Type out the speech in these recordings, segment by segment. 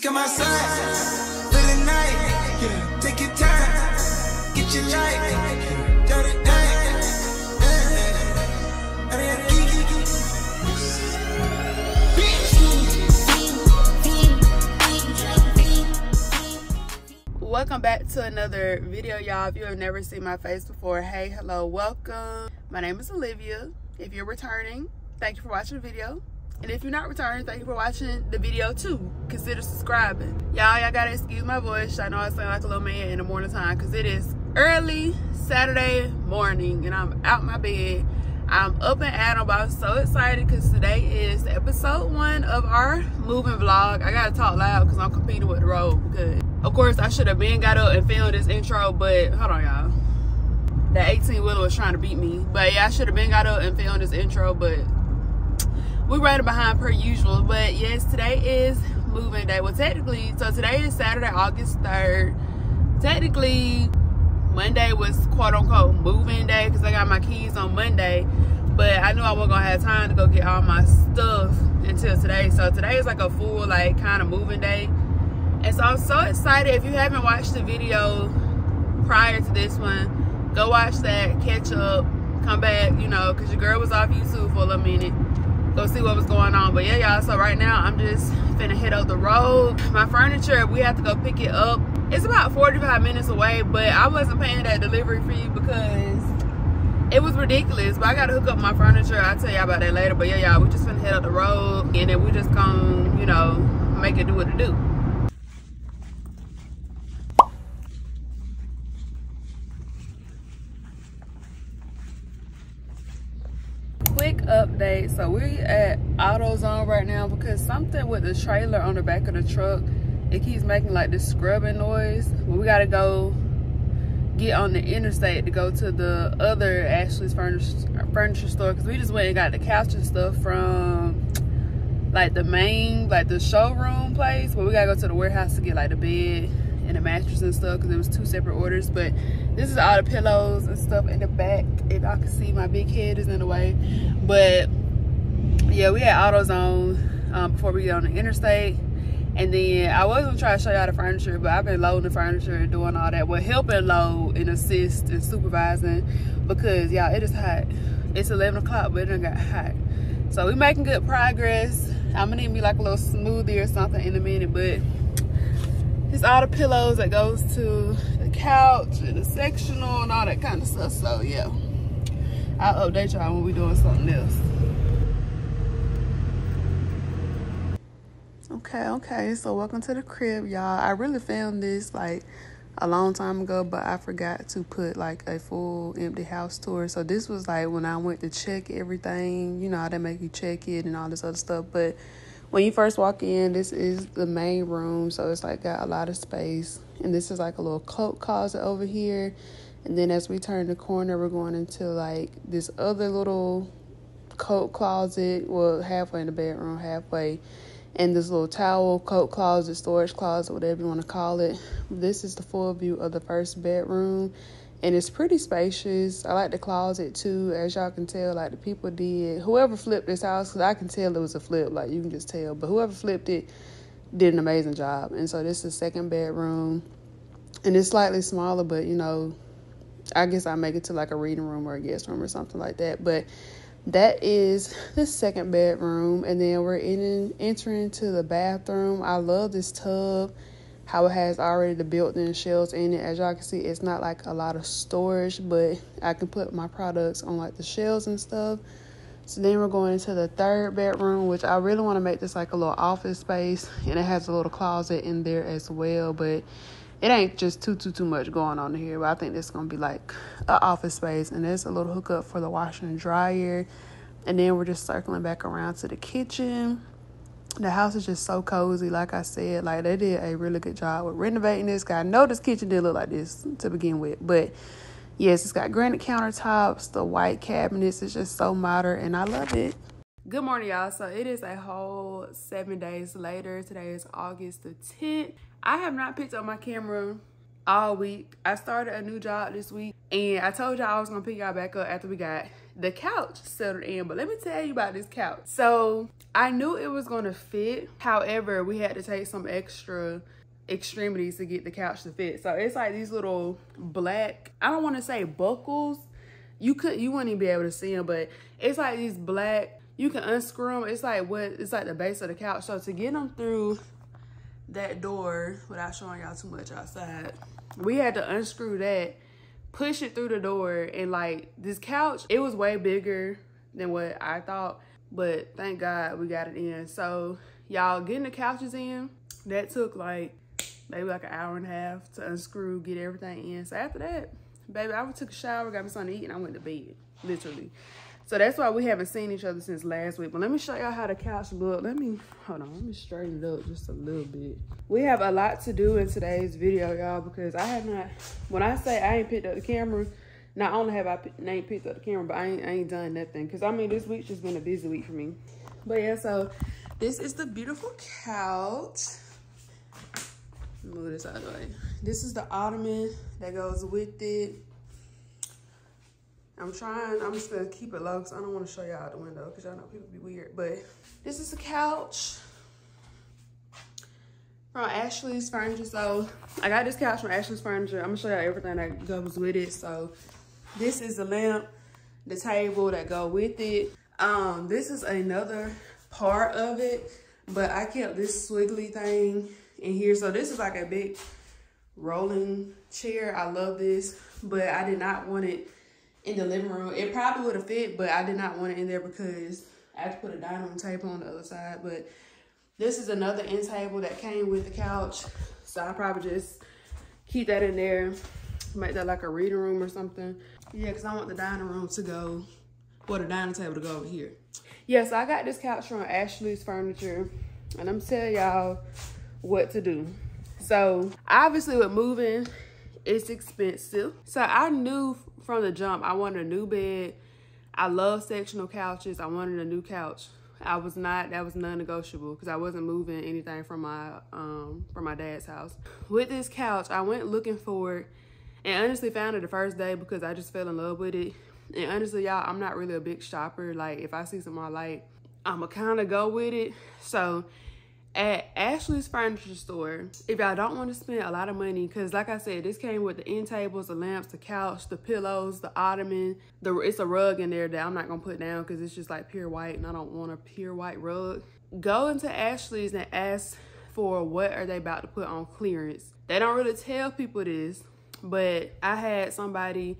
Come outside for the night, yeah. Take your time, get your light, dirty night. Welcome back to another video, y'all. If you have never seen my face before, hey, hello, welcome. My name is Olivia. If you're returning, thank you for watching the video. And if you're not returning, thank you for watching the video too. Consider subscribing. Y'all gotta excuse my voice. I know I sound like a little man in the morning time because it is early Saturday morning and I'm out my bed. I'm up and at 'em, but I'm so excited because today is episode 1 of our moving vlog. I gotta talk loud because I'm competing with the road because, of course, I should have been got up and filmed this intro, but hold on, y'all. That 18-wheeler was trying to beat me. But yeah, I should have been got up and filmed this intro, but we're running behind per usual. But yes, today is moving day. Well, technically, so today is Saturday, August 3rd. Technically, Monday was quote-unquote moving day because I got my keys on Monday. But I knew I wasn't going to have time to go get all my stuff until today. So today is like a full, like, kind of moving day. And so I'm so excited. If you haven't watched the video prior to this one, go watch that, catch up, come back, you know, because your girl was off YouTube for a little minute. Go see what was going on. But yeah, y'all, so right now I'm just finna hit up the road. My furniture, we have to go pick it up. It's about 45 minutes away, but I wasn't paying that delivery fee because it was ridiculous. But I gotta hook up my furniture. I'll tell y'all about that later. But yeah, y'all, we just finna hit up the road and then we just gonna, you know, make it do what it do. Quick update. So we're at AutoZone right now because something with the trailer on the back of the truck, it keeps making like this scrubbing noise. Well, we gotta go get on the interstate to go to the other Ashley's furniture store because we just went and got the couch and stuff from like the main, like the showroom place, but we gotta go to the warehouse to get like the bed and the mattress and stuff because it was 2 separate orders. But this is all the pillows and stuff in the back. If y'all can see, my big head is in the way. But yeah, we had AutoZone before we get on the interstate. And then I was gonna try to show y'all the furniture, but I've been loading the furniture and doing all that. Well, helping load and assist and supervising because y'all, it is hot. It's 11 o'clock, but it done got hot. So we making good progress. I'm gonna need me like a little smoothie or something in a minute, but it's all the pillows that goes to the couch and the sectional and all that kind of stuff. So yeah, I'll update y'all when we doing something else. Okay, so welcome to the crib, y'all. I really filmed this like a long time ago, but I forgot to put like a full empty house tour. So this was like when I went to check everything, you know how they make you check it and all this other stuff. But when you first walk in, this is the main room, so it's like got a lot of space. And this is like a little coat closet over here. And then as we turn the corner, we're going into like this other little coat closet, well, halfway in the bedroom, halfway. And this little towel, coat closet, storage closet, whatever you want to call it. This is the full view of the first bedroom. And it's pretty spacious. I like the closet too. As y'all can tell, like the people did, whoever flipped this house, because I can tell it was a flip, like you can just tell. But whoever flipped it did an amazing job. And so this is the second bedroom. And it's slightly smaller, but you know, I guess I make it to like a reading room or a guest room or something like that. But that is the second bedroom. And then we're entering to the bathroom. I love this tub, how it has already the built-in shelves in it. As y'all can see, it's not like a lot of storage, but I can put my products on like the shelves and stuff. So then we're going to the third bedroom, which I really want to make this like a little office space, and it has a little closet in there as well. But it ain't just too much going on here, but I think this is gonna be like an office space. And there's a little hookup for the washer and dryer. And then we're just circling back around to the kitchen. The house is just so cozy. Like I said, like they did a really good job with renovating this. I know this kitchen didn't look like this to begin with, but yes, it's got granite countertops, the white cabinets. It's just so modern and I love it. Good morning, y'all. So it is a whole 7 days later. Today is August the 10th. I have not picked up my camera all week. I started a new job this week and I told y'all I was gonna pick y'all back up after we got the couch settled in. But let me tell you about this couch. So I knew it was gonna fit. However, we had to take some extra extremities to get the couch to fit. So it's like these little black, I don't want to say buckles. You wouldn't even be able to see them, but it's like these black, you can unscrew them. It's like the base of the couch. So to get them through that door without showing y'all too much outside, we had to unscrew that, push it through the door, and like this couch, it was way bigger than what I thought, but thank God we got it in. So y'all, getting the couches in, that took like maybe like an hour and a half to unscrew, get everything in. So after that, baby, I took a shower, got me something to eat, and I went to bed, literally. So that's why we haven't seen each other since last week. But let me show y'all how the couch look. Hold on, let me straighten it up just a little bit. We have a lot to do in today's video, y'all, because I have not, when I say I ain't picked up the camera, not only have I ain't picked up the camera, but I ain't done nothing. Because I mean, this week's just been a busy week for me. But yeah, so this is the beautiful couch. Move this out of the way. This is the ottoman that goes with it. I'm just gonna keep it low because I don't want to show y'all out the window because y'all know people be weird. But this is the couch from Ashley's Furniture. So I got this couch from Ashley's Furniture. I'm gonna show y'all everything that goes with it. So this is the lamp, the table that go with it. This is another part of it, but I kept this swiggly thing in here. So this is like a big rolling chair. I love this, but I did not want it in the living room. It probably would have fit, but I did not want it in there because I had to put a dining room table on the other side. But this is another end table that came with the couch, so I'll probably just keep that in there, make that like a reading room or something. Yeah, because I want the dining room to go, or the dining table to go over here. Yeah, so I got this couch from Ashley's Furniture, and I'm telling y'all what to do. So obviously with moving, it's expensive. So I knew from the jump I wanted a new bed. I love sectional couches. I wanted a new couch. That was non-negotiable because I wasn't moving anything from my dad's house. With this couch, I went looking for it and honestly found it the first day because I just fell in love with it. And honestly, y'all, I'm not really a big shopper. Like if I see something I like, I'ma kind of go with it. So at Ashley's Furniture Store, if y'all don't want to spend a lot of money, because like I said, this came with the end tables, the lamps, the couch, the pillows, the ottoman. It's a rug in there that I'm not going to put down because it's just like pure white and I don't want a pure white rug. Go into Ashley's and ask for what are they about to put on clearance. They don't really tell people this, but I had somebody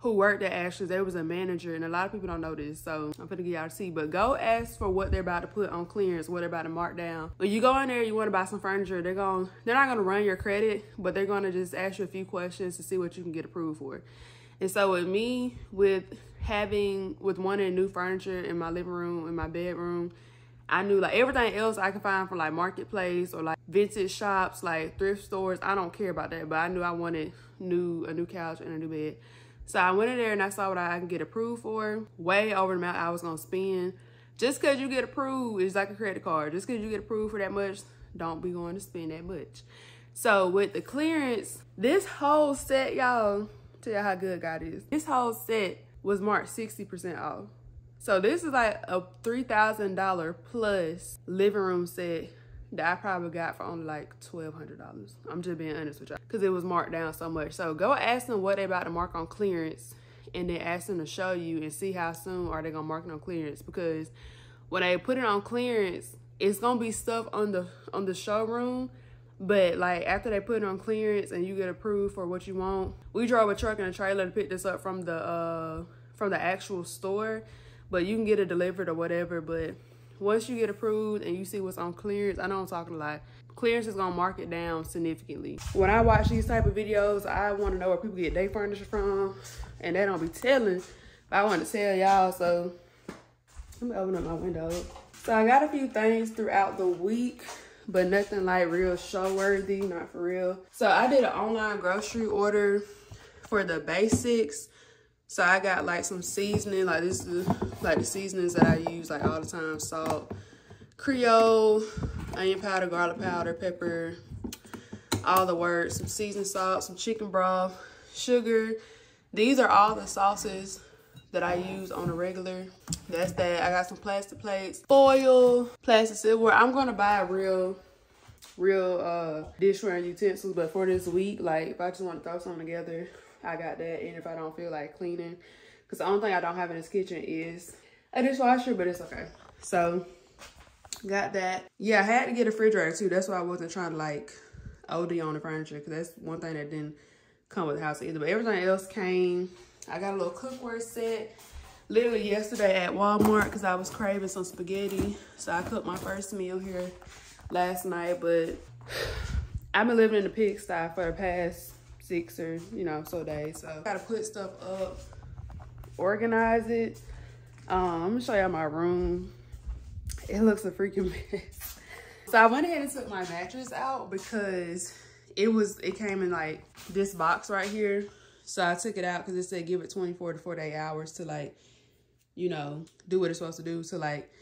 who worked at Ashley's. They was a manager, and a lot of people don't know this, so I'm gonna get y'all to see. But go ask for what they're about to put on clearance, what they're about to mark down. When you go in there, you want to buy some furniture, they're not gonna run your credit, but they're gonna just ask you a few questions to see what you can get approved for. And so with me, with wanting new furniture in my living room, in my bedroom, I knew like everything else I could find from like marketplace or like vintage shops, like thrift stores. I don't care about that, but I knew I wanted a new couch and a new bed. So I went in there and I saw what I can get approved for, way over the amount I was gonna spend. Just cause you get approved is like a credit card. Just cause you get approved for that much, don't be going to spend that much. So with the clearance, this whole set, y'all, tell y'all how good God is. This whole set was marked 60% off. So this is like a $3,000 plus living room set that I probably got for only like $1,200. I'm just being honest with y'all because it was marked down so much. So go ask them what they about to mark on clearance and then ask them to show you and see how soon are they gonna mark it on clearance, because when they put it on clearance, it's gonna be stuff on the showroom, but like after they put it on clearance and you get approved for what you want. We drove a truck and a trailer to pick this up from the actual store, but you can get it delivered or whatever. But once you get approved and you see what's on clearance, I know I'm talking a lot, clearance is gonna mark it down significantly. When I watch these type of videos, I want to know where people get their furniture from, and they don't be telling, but I want to tell y'all. So let me open up my window. So I got a few things throughout the week, but nothing like real show worthy, not for real. So I did an online grocery order for the basics. So I got like some seasoning, like this is like the seasonings that I use like all the time: salt, Creole, onion powder, garlic powder, pepper, all the works, some seasoned salt, some chicken broth, sugar. These are all the sauces that I use on a regular. That's that. I got some plastic plates, foil, plastic silverware. I'm gonna buy real dishware and utensils, but for this week, like if I just want to throw something together, I got that. And if I don't feel like cleaning, because the only thing I don't have in this kitchen is a dishwasher, but it's okay. So got that. Yeah, I had to get a refrigerator too. That's why I wasn't trying to like OD on the furniture, because that's one thing that didn't come with the house either. But everything else came. I got a little cookware set literally yesterday at Walmart because I was craving some spaghetti. So I cooked my first meal here last night, but I've been living in the pigsty for the past 6 or so days. So I gotta put stuff up, organize it. I'm gonna show y'all my room. It looks a freaking mess. So I went ahead and took my mattress out because it came in like this box right here. So I took it out because it said give it 24 to 48 hours to like, do what it's supposed to do to like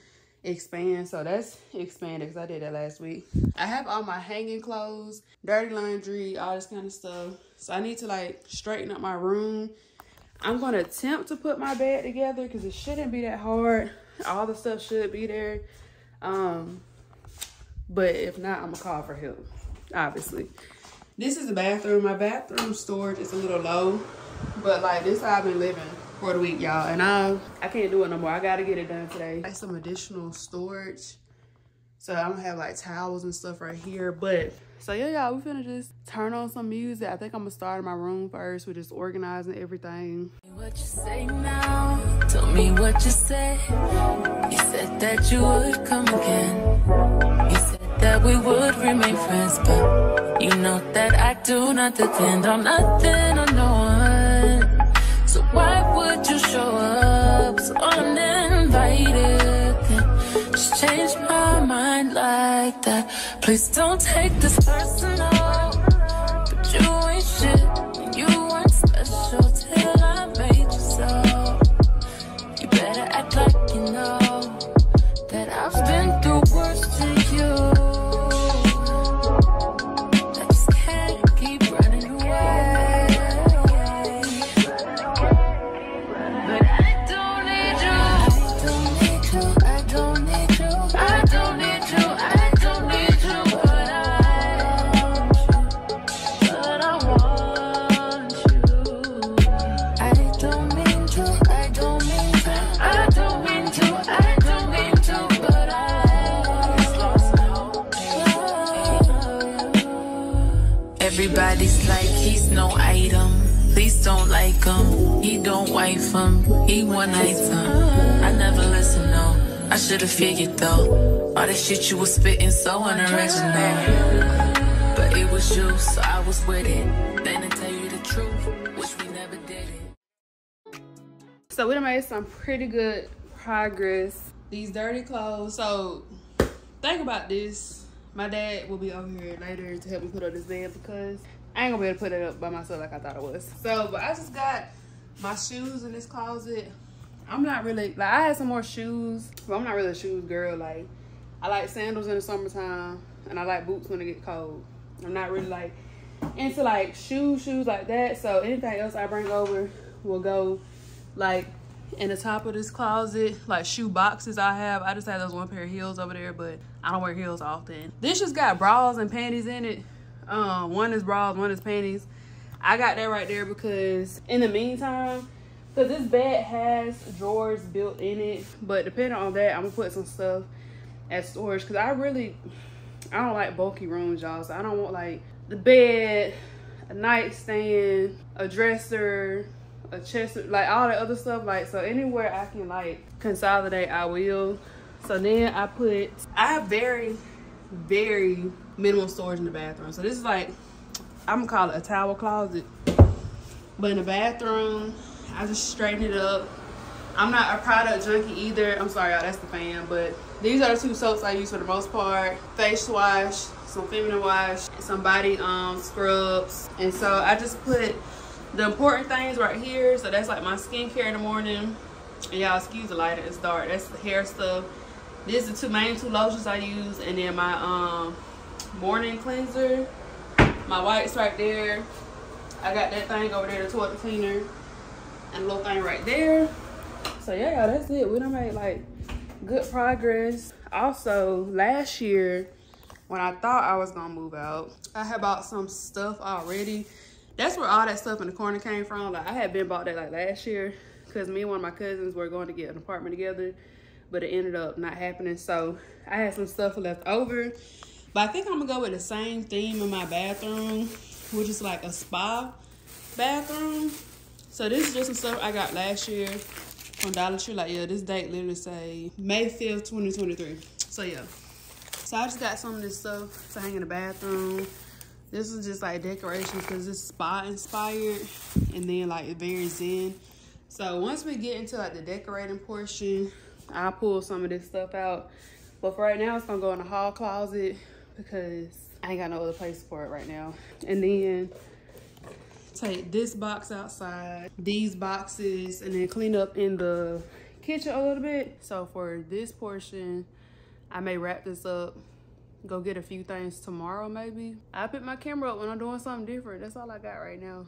expand. So that's expanded because I did that last week. I have all my hanging clothes, dirty laundry, all this kind of stuff. So I need to like straighten up my room. I'm going to attempt to put my bed together because it shouldn't be that hard. All the stuff should be there. But if not, I'm gonna call for help, obviously. This is the bathroom. My bathroom storage is a little low, but like this is how I've been living for the week, y'all. And I can't do it no more. I gotta get it done today. Like some additional storage. So I'm gonna have like towels and stuff right here. But so yeah, y'all, we finna just turn on some music. I think I'm gonna start in my room first with just organizing everything. What you say now? Tell me what you said. You said that you would come again. You said that we would remain friends, but you know that I do not depend on nothing or no one. So why would you show up so uninvited? Just change my mind like that. Please don't take this personal, but you ain't shit. You weren't special till I made you so. You better act like you know that I've been through worse to you. I just can't keep running away. But I don't need you. I don't need you. I don't need you. I don't need you. I don't need you. But I want you. I don't mean to. I don't mean to. I don't mean to. I don't mean to. But I just lost hope. Everybody's like he's no item. Please don't like him. He don't wife him. He one item. I never listen, no. I should've figured though. All that shit you was spitting so unoriginal. But it was you, so I was with it. Then to tell you the truth, wish we never did it. So we done made some pretty good progress. These dirty clothes. So think about this. My dad will be over here later to help me put up this bed because I ain't gonna be able to put it up by myself like I thought it was. So, but I just got my shoes in this closet. I'm not really, like I had some more shoes, but I'm not really a shoes girl. Like I like sandals in the summertime and I like boots when it get cold. I'm not really like into like shoes like that. So anything else I bring over will go like in the top of this closet, like shoe boxes I have. I just have those one pair of heels over there, but I don't wear heels often. This just got bras and panties in it. One is bras, one is panties. I got that right there because in the meantime, because this bed has drawers built in it, but depending on that, I'm gonna put some stuff as storage because I don't like bulky rooms, y'all. So I don't want like the bed, a nightstand, a dresser, a chest, like all that other stuff. Like, so anywhere I can like consolidate, I will. So then I have very, very minimal storage in the bathroom. So this is like, I'm gonna call it a towel closet. But in the bathroom, I just straighten it up. I'm not a product junkie either. I'm sorry, y'all, that's the fan. But these are the two soaps I use for the most part. Face wash, some feminine wash, and some body scrubs. And so I just put the important things right here. So that's like my skincare in the morning. And y'all excuse the light, it's dark. That's the hair stuff. These are the main two lotions I use. And then my morning cleanser, my wipes right there. I got that thing over there, the toilet cleaner, and a little thing right there. So yeah, that's it. We done made like good progress. Also, last year when I thought I was gonna move out, I had bought some stuff already. That's where all that stuff in the corner came from. Like I had been bought that like last year because me and one of my cousins were going to get an apartment together, but it ended up not happening. So I had some stuff left over, but I think I'm gonna go with the same theme in my bathroom, which is like a spa bathroom. So this is just some stuff I got last year from Dollar Tree. Like, yeah, this date literally say May 5th, 2023. So yeah. So I just got some of this stuff to hang in the bathroom. This is just like decorations because it's spa inspired and then like very zen. So once we get into like the decorating portion, I'll pull some of this stuff out. But for right now, it's gonna go in the hall closet because I ain't got no other place for it right now. And then take this box outside, these boxes, and then clean up in the kitchen a little bit. So for this portion, I may wrap this up, go get a few things tomorrow maybe. I'll pick my camera up when I'm doing something different. That's all I got right now.